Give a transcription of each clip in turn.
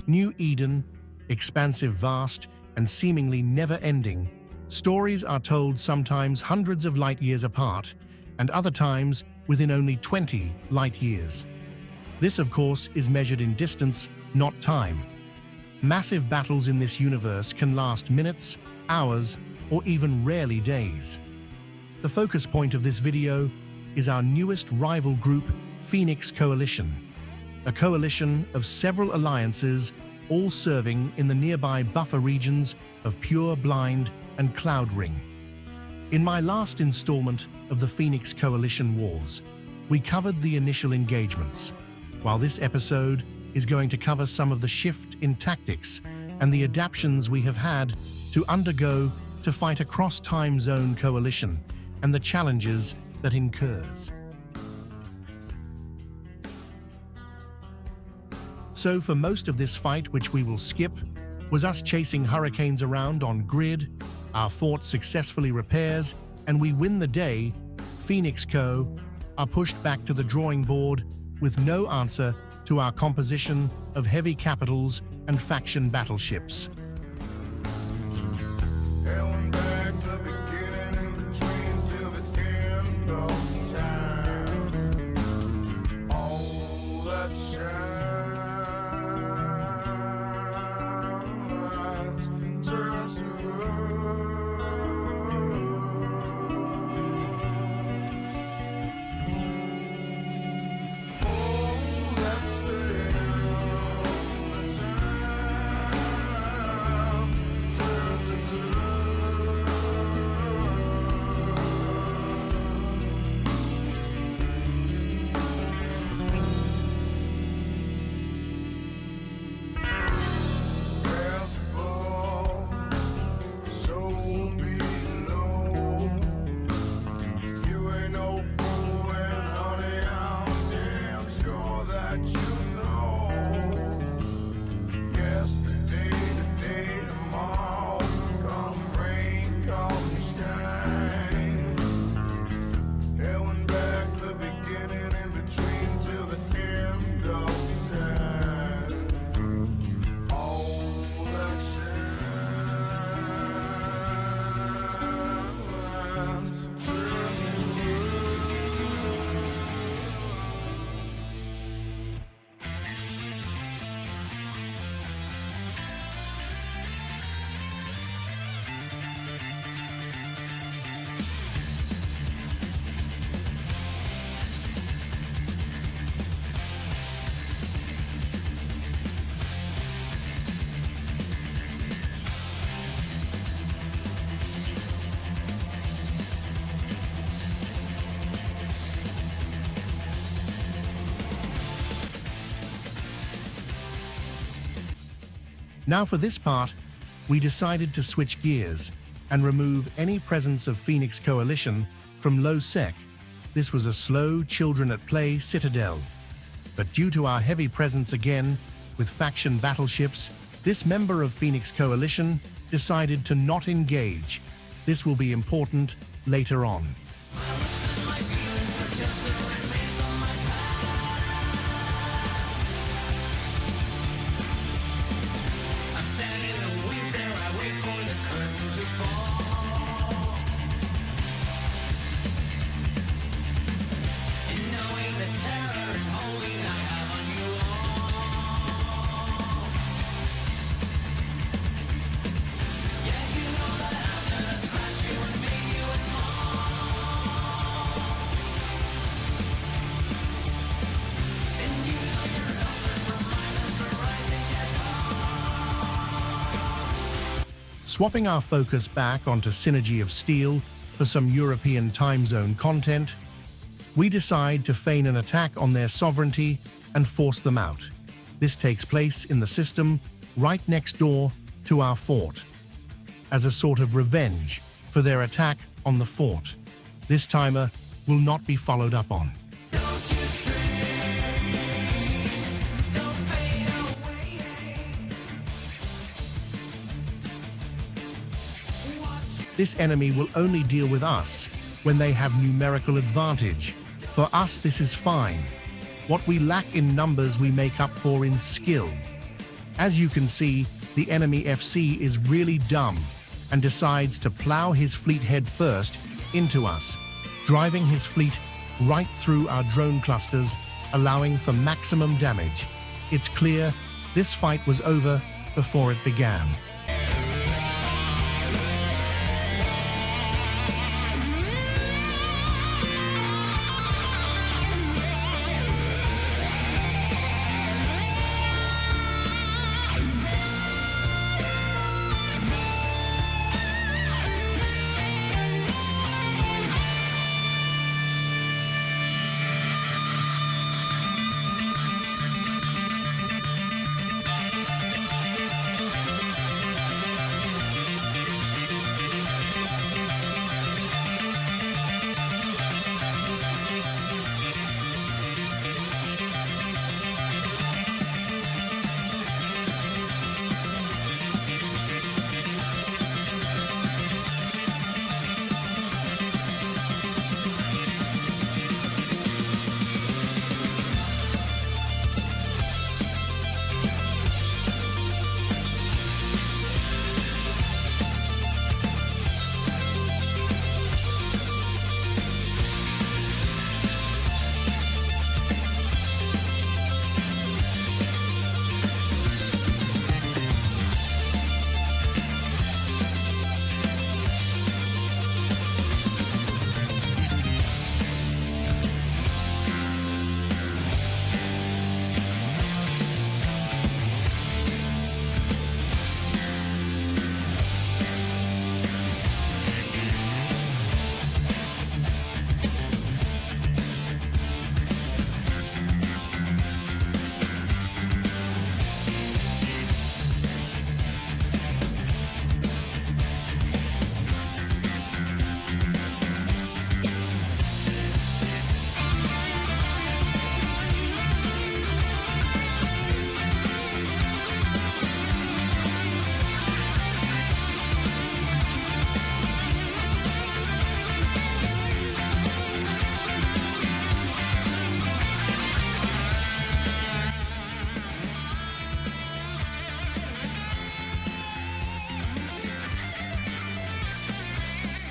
New Eden, expansive, vast, and seemingly never-ending, stories are told sometimes hundreds of light years apart, and other times within only 20 light years. This, of course, is measured in distance, not time. Massive battles in this universe can last minutes, hours, or even rarely days. The focus point of this video is our newest rival group, Phoenix Coalition, a coalition of several alliances, all serving in the nearby buffer regions of Pure, Blind, and Cloud Ring. In my last installment of the Phoenix Coalition Wars, we covered the initial engagements, while this episode is going to cover some of the shift in tactics and the adaptations we have had to undergo to fight a cross-time zone coalition and the challenges that incurs. So for most of this fight, which we will skip, was us chasing hurricanes around on grid, our fort successfully repairs, and we win the day. Phoenix Co. are pushed back to the drawing board with no answer to our composition of heavy capitals and faction battleships. Now for this part, we decided to switch gears and remove any presence of Phoenix Coalition from low sec. This was a slow, children at play Citadel. But due to our heavy presence again with faction battleships, this member of Phoenix Coalition decided to not engage. This will be important later on. Swapping our focus back onto Synergy of Steel for some European time zone content, we decide to feign an attack on their sovereignty and force them out. This takes place in the system right next door to our fort, as a sort of revenge for their attack on the fort. This timer will not be followed up on. This enemy will only deal with us when they have numerical advantage. For us, this is fine. What we lack in numbers, we make up for in skill. As you can see, the enemy FC is really dumb and decides to plow his fleet head first into us, driving his fleet right through our drone clusters, allowing for maximum damage. It's clear this fight was over before it began.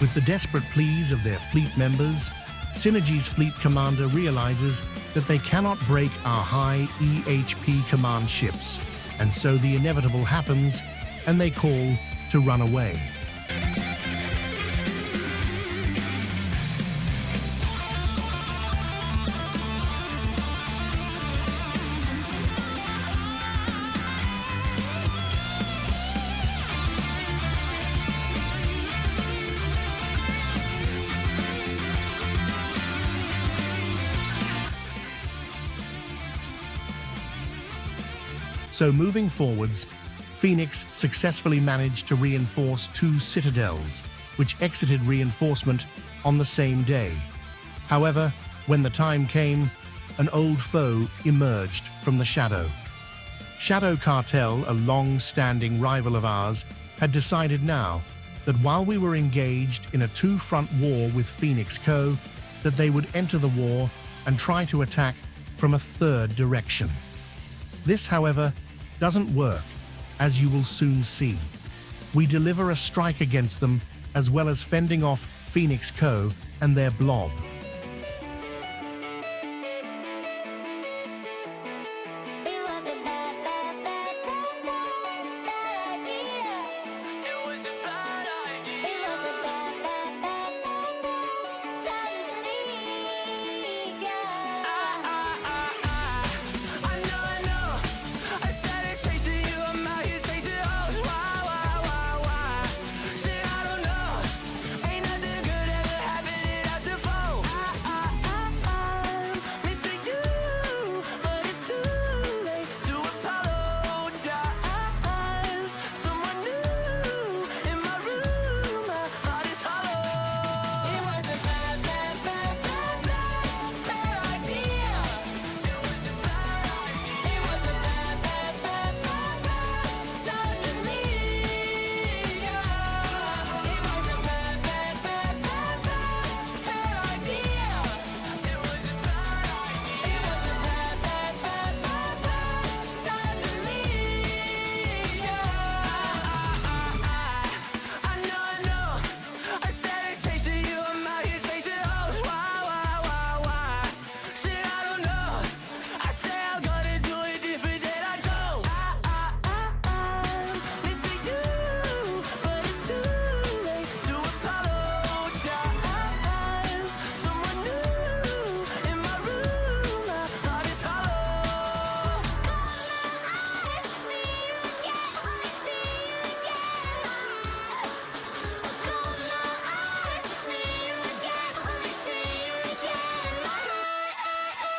With the desperate pleas of their fleet members, Synergy's fleet commander realizes that they cannot break our high EHP command ships, and so the inevitable happens, and they call to run away. So moving forwards, Phoenix successfully managed to reinforce 2 citadels, which exited reinforcement on the same day. However, when the time came, an old foe emerged from the shadow. Shadow Cartel, a long-standing rival of ours, had decided now that while we were engaged in a 2-front war with Phoenix Co., that they would enter the war and try to attack from a 3rd direction. This, however, doesn't work, as you will soon see. We deliver a strike against them, as well as fending off Phoenix Co. and their blob.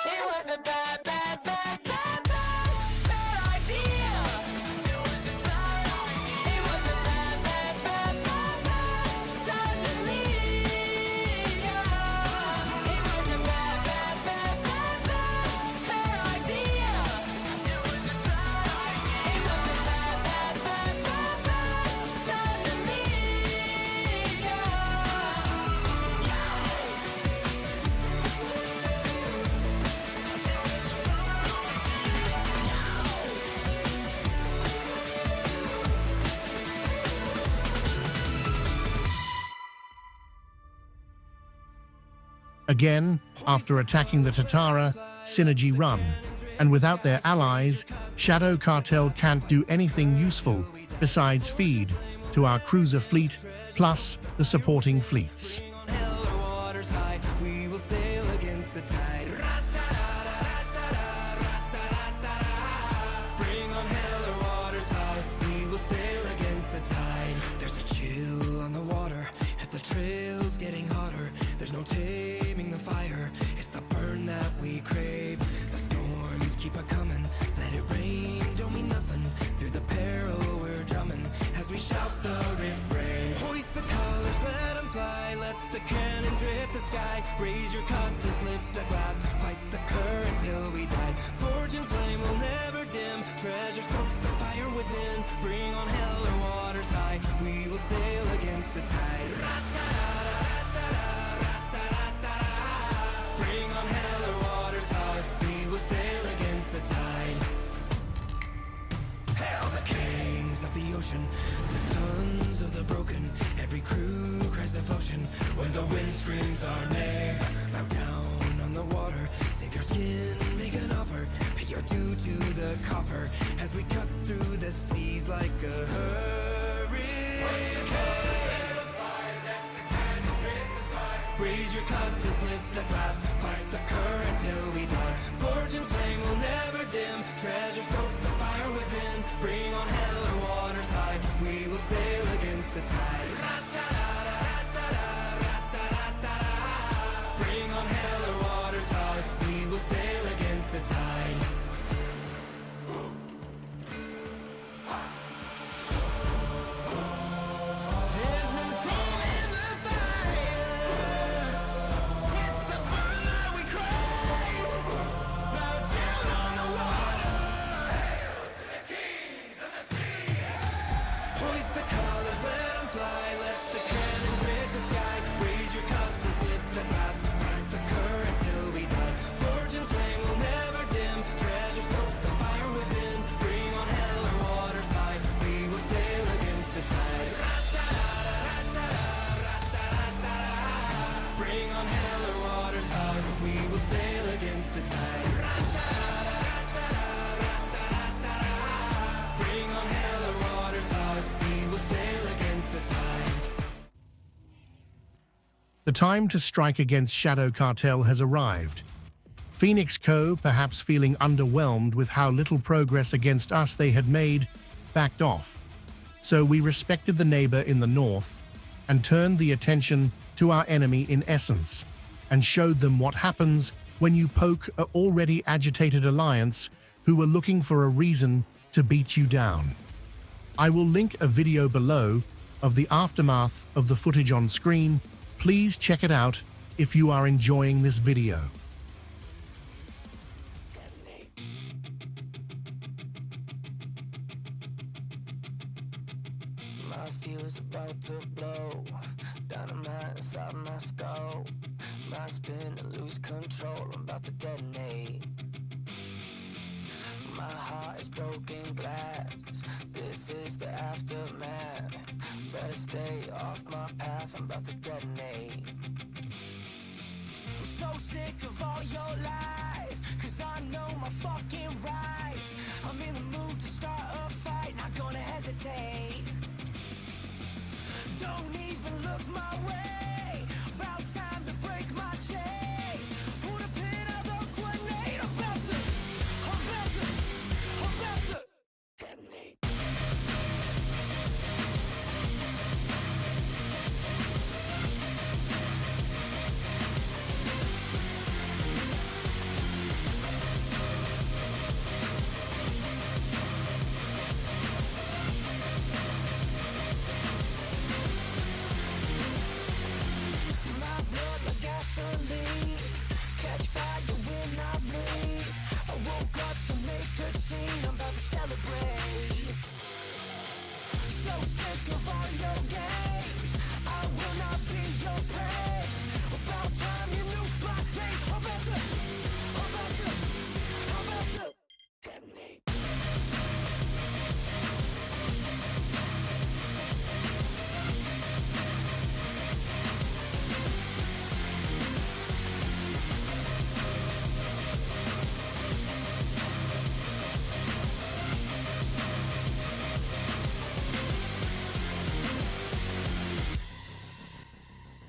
It was a bad, bad, bad, bad, bad, bad idea. It was a bad idea. It was a bad, bad, bad, bad, bad time to leave. Yeah. It was a bad, bad, bad, bad, bad, bad idea. It was a bad idea. It was a bad, bad, bad, bad, bad time to leave. Yeah. Again, after attacking the Tatara, Synergy run, and without their allies, Shadow Cartel can't do anything useful besides feed to our cruiser fleet, plus the supporting fleets. On hell or waters high, we will sail against the tide. Bring on hell or waters high, we will sail against the tide. There's a chill on the water as the trail's getting hotter. There's no taming the fire, it's the burn that we crave. The storms keep a-coming, let it rain, don't mean nothing. Through the peril we're drumming as we shout the refrain. Hoist the colors, let them fly, let the cannons rip the sky. Raise your cutlass, lift a glass, fight the current till we die. Fortune's flame will never dim, treasure stokes the fire within. Bring on hell or waters high, we will sail against the tide. Bring on hell or waters high, we will sail against the tide. Hail the kings of the ocean, the sons of the broken. Every crew cries devotion when the wind screams our name. Bow down on the water, save your skin, make an offer. Pay your due to the coffer as we cut through the seas like a hurricane. Raise your cutlass, lift a glass, fight the current till we die. Fortune's flame will never dim, treasure stokes the fire within. Bring on hell or waters high, we will sail against the tide. Bring on hell or waters high, we will sail against the tide. There's no taming the fire. It's the burn that we crave. Bow down on the water. Hail to the kings of the sea. Hoist the colors, let them fly. Let the cannons rip the sky. Raise your cutlass, lift a glass. Fight the current till we die. Fortune's flame will never dim. Treasure stokes the fire within. Bring on hell or waters high, we will sail against the tide. Bring on hell or waters high, we will sail against the tide. Bring on hell or waters high, we will sail against the tide. The time to strike against Shadow Cartel has arrived. Phoenix Co., perhaps feeling underwhelmed with how little progress against us they had made, backed off. So we respected the neighbor in the north and turned the attention to our enemy in essence, and showed them what happens when you poke an already agitated alliance who were looking for a reason to beat you down. I will link a video below of the aftermath of the footage on screen. Please check it out if you are enjoying this video. My fuse about to blow. Dynamite inside my skull. My spin and lose control. I'm about to detonate. My heart is broken glass. This is the aftermath. Better stay off my path. I'm about to detonate. I'm so sick of all your lies, 'cause I know my fucking rights. I'm in the mood to start a fight, not gonna hesitate. Don't even look my way. About time to break my chains. Put a pin on the grenade. I'm about to detonate.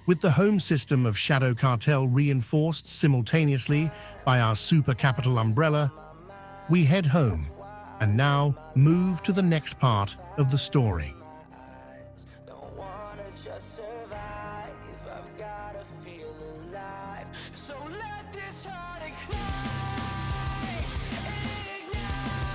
With the home system of Shadow Cartel reinforced simultaneously by our super capital umbrella, we head home and now move to the next part of the story. Don't wanna just survive, I've gotta feel alive. So let this heart ignite, ignite.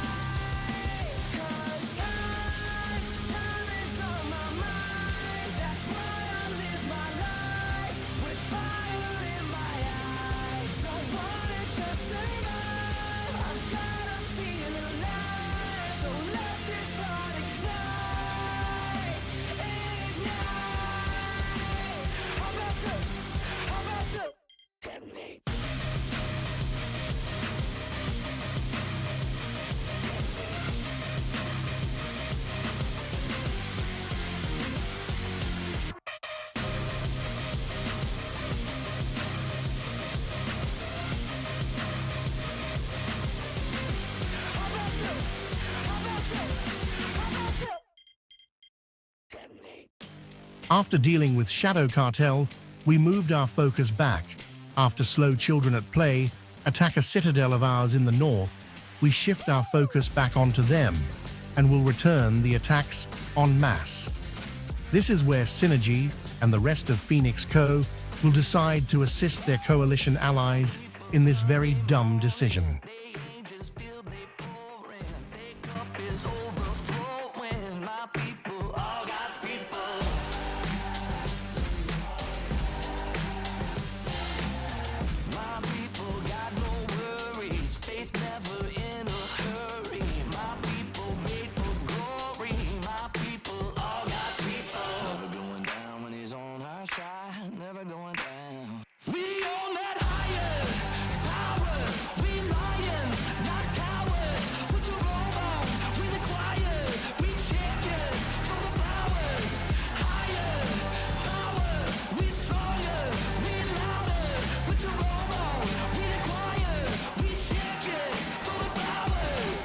'Cause time is on my mind. That's why I live my life with fire in my eyes. Don't wanna just survive, I've gotta feel alive. So let this heart ignite, ignite. I'm about to detonate. After dealing with Shadow Cartel, we moved our focus back. After slow children at play attack a citadel of ours in the north, we shift our focus back onto them and will return the attacks en masse. This is where Synergy and the rest of Phoenix Co. will decide to assist their coalition allies in this very dumb decision. Just feel they pouring, their cup is overflowing. My people, all God's people. My people got no worries, faith never in a hurry. My people made for glory. My people, all God's people. Never going down when he's on our side. Never going down. We own that higher power. We lions, not cowards. Put your robe on. We the choir. We champions for the powers. Higher power. We stronger. We louder. Put your robe on. We the choir. We champions for the powers.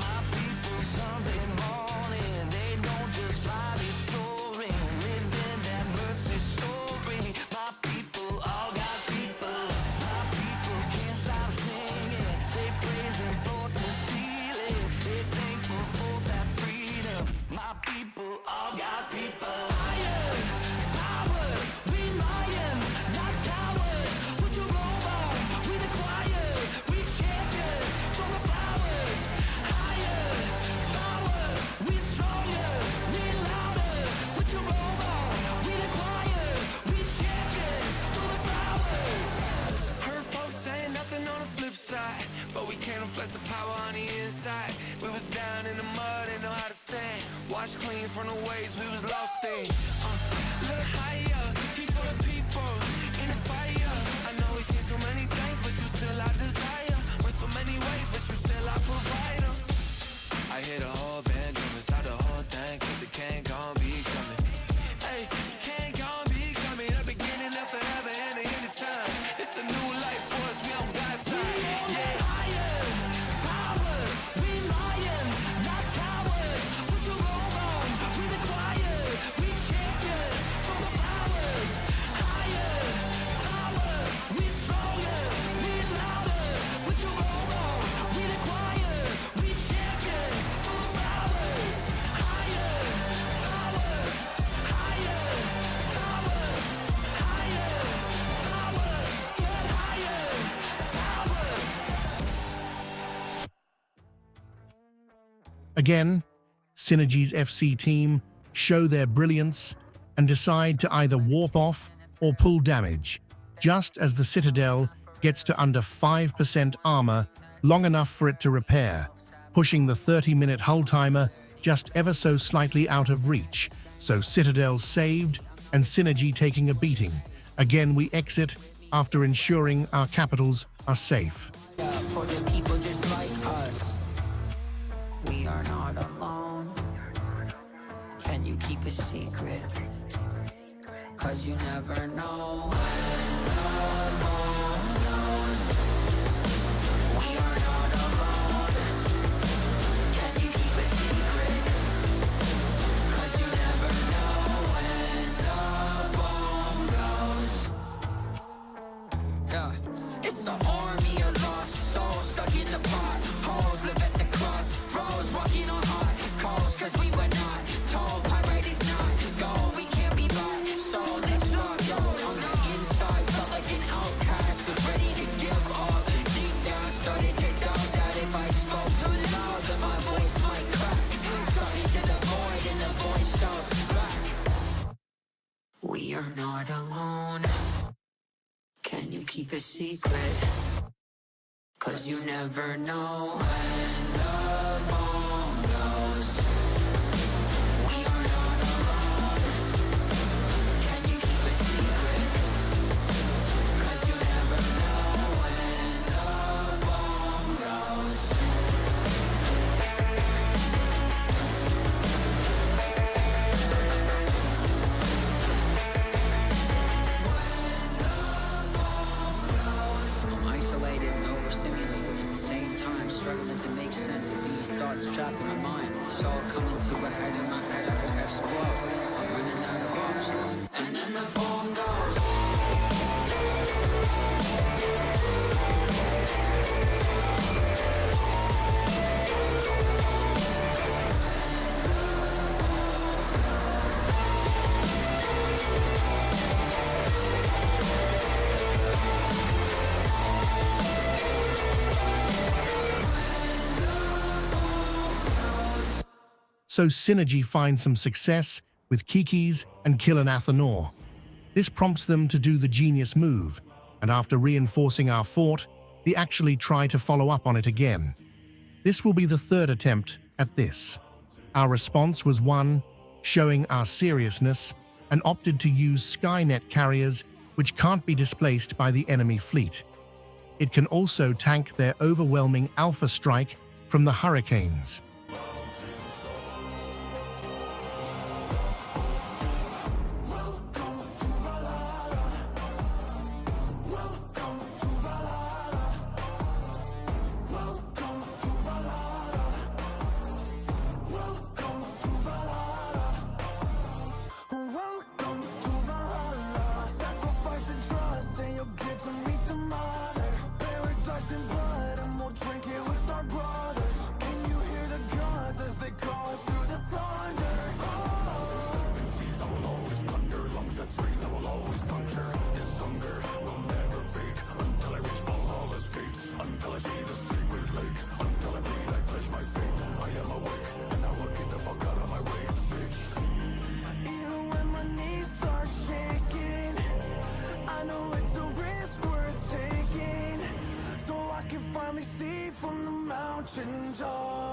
My people Sunday morning, they don't just fly, they soaring, living that mercy story. My people, all God's people. My people can't stop singing. They praise and float the ceiling. They thankful for that freedom. My people, all God's people. Higher power, we lions, not cowards. Put your robe on, we the choir. We champions for the powers. Higher power, we stronger, we louder. Put your robe on, we the choir. We champions for the powers. Heard folks saying nothing on the flip side, but we can't flex the power on the inside. We was down in the mud, ain't know how to stand. Wash clean from the waves, we was lost in. Look higher, he for the people in the fire. I know we seen so many things, but you still our desire. Went so many ways, but you still our provider. I hear the whole band coming, stop the whole thing, 'cause it can't go and be coming. Hey, it can't go and be coming. The beginning of forever and the end of time. It's a new life for us, we on God's side. Yeah, higher power, we lions, not cowards. Put your robe on, we the choir. We champions for the powers. Higher power, we stronger, we louder. Put your robe on, we the choir. We champions for the powers. Higher power, higher power, higher power, get higher power. Again, Synergy's FC team show their brilliance and decide to either warp off or pull damage, just as the Citadel gets to under 5% armor, long enough for it to repair, pushing the 30-minute hull timer just ever so slightly out of reach, so Citadel saved and Synergy taking a beating. Again, we exit after ensuring our capitals are safe. For the people just like us, we are not alone. Can you keep a secret? 'Cause you never know when the moon knows. We are not alone. Can you keep a secret? 'Cause you never know when the bomb goes. are not alone. Can you keep a secret? 'Cause you never know when the bomb goes. We are not alone. Can you keep a secret? 'Cause you never know when the bomb goes. I'm isolated and overstimulated at the same time, struggling to make sense of these thoughts trapped in my mind. It's all coming to a head in my head, I could explode. I'm running out of options, and then the bomb goes. So Synergy finds some success with Kiki's and Killanathanor. This prompts them to do the genius move, and after reinforcing our fort, they actually try to follow up on it again. This will be the third attempt at this. Our response was one, showing our seriousness, and opted to use Skynet carriers which can't be displaced by the enemy fleet. It can also tank their overwhelming alpha strike from the hurricanes. Welcome to Valhalla. Sacrifice and trust, and you'll get to meet the mother. Paradise in blood, and we'll drink it with our brothers. Can you hear the guns as they call us through the thunder? Seven seas, I will always plunder. Lungs that breathe, I will always puncture. This hunger will never fade until I reach Valhalla's gates. Until I see the sacred lake. Until I bleed, I pledge my fate. I am awake, and I will get the fuck out of my way, bitch. Even when my knees start shaking, I know it's a risk worth taking, so I can finally see from the mountain top.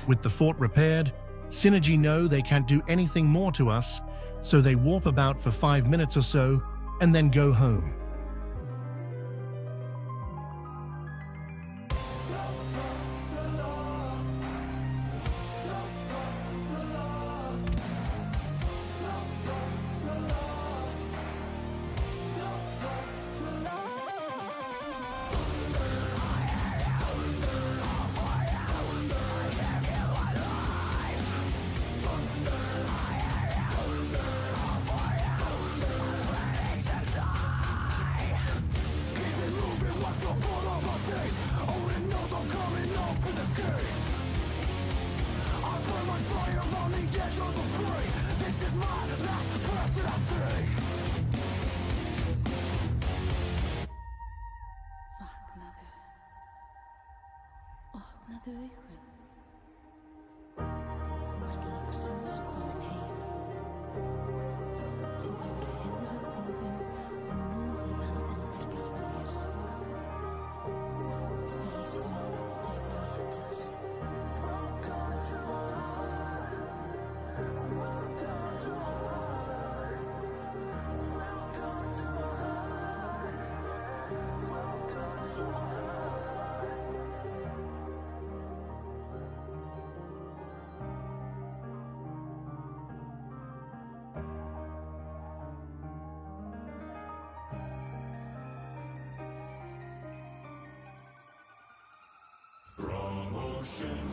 With the fort repaired, Synergy know they can't do anything more to us, so they warp about for 5 minutes or so and then go home.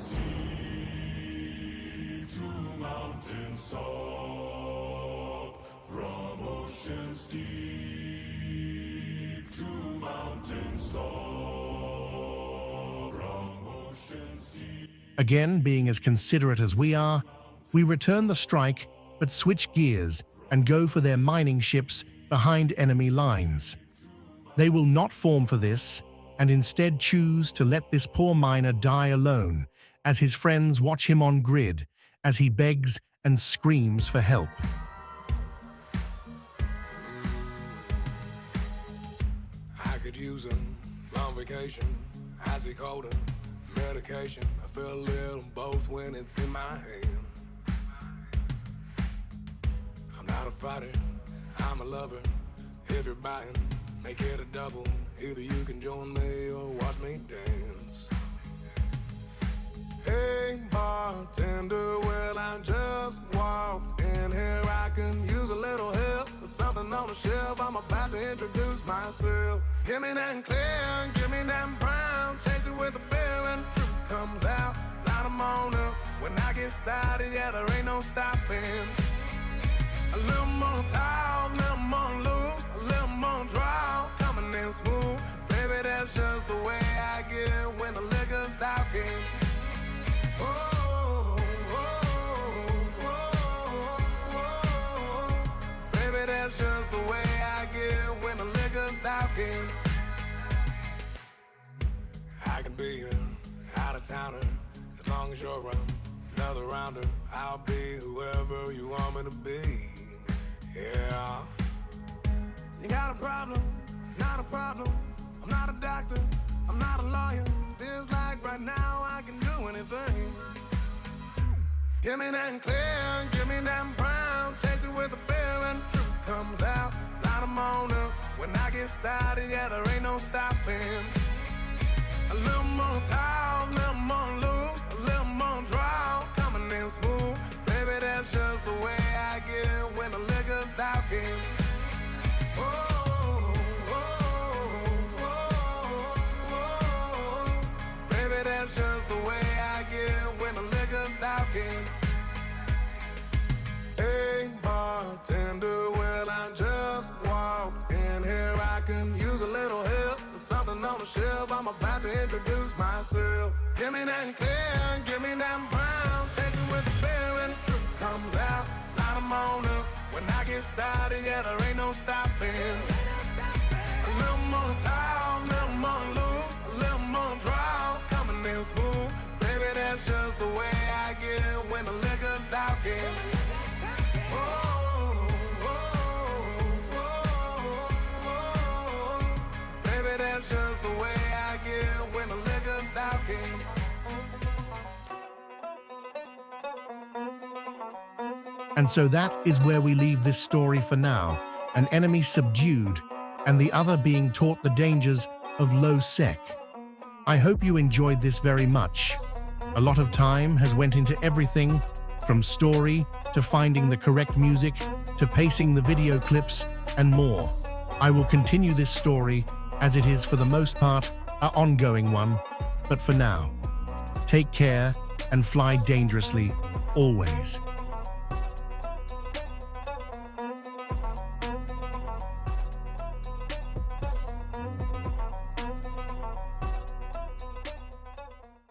steep to mountains tall, from oceans deep to mountains tall, from oceans deep. Again, being as considerate as we are, we return the strike but switch gears and go for their mining ships behind enemy lines. They will not form for this and instead choose to let this poor miner die alone as his friends watch him on grid as he begs and screams for help. I could use a long vacation, icy colder, medication. I feel a little both when it's in my hand. I'm not a fighter, I'm a lover. If you're buying, make it a double. Either you can join me or watch me dance. Hey bartender, well I just walked in here. I can use a little help with something on the shelf. I'm about to introduce myself. Give me that clear, give me that brown. Chase it with a beer and the truth comes out. Light 'em on up. When I get started, yeah, there ain't no stopping. A little more tall, a little more loose, a little more draw, coming in smooth. Baby, that's just the way I get when the liquor's talking. Oh, oh, oh, oh. Baby, that's just the way I get when the liquor's talking. I can be an out-of-towner as long as you're another rounder. I'll be whoever you want me to be. Yeah. You got a problem? Not a problem. I'm not a doctor. I'm not a lawyer. Feels like right now I can do anything. Give me that clear, give me that brown. Chase it with a beer and the truth comes out. Light 'em on up. When I get started, yeah, there ain't no stopping. A little more tall, a little more loose, a little more draw, coming in smooth. Baby, that's just the way I get when the liquor's talking. Oh, oh, oh, oh. Baby, that's just the way I get when the liquor's talking. Hey, bartender, well, I just walked in here. I can use a little help with something on the shelf. I'm about to introduce myself. Give me that clear, give me that brown. Chase it with the beer and the truth comes out. Light 'em on up. When I get started, yeah, there ain't no stopping. A little more tall, a little more loose, a little more draw, coming in smooth. Baby, that's just the way I get when the liquor's talking. Oh, oh, oh, oh. Baby, that's just the way I get when the liquor's talking. And so that is where we leave this story for now, an enemy subdued and the other being taught the dangers of low sec. I hope you enjoyed this very much. A lot of time has went into everything from story to finding the correct music to pacing the video clips and more. I will continue this story as it is for the most part an ongoing one, but for now, take care and fly dangerously always.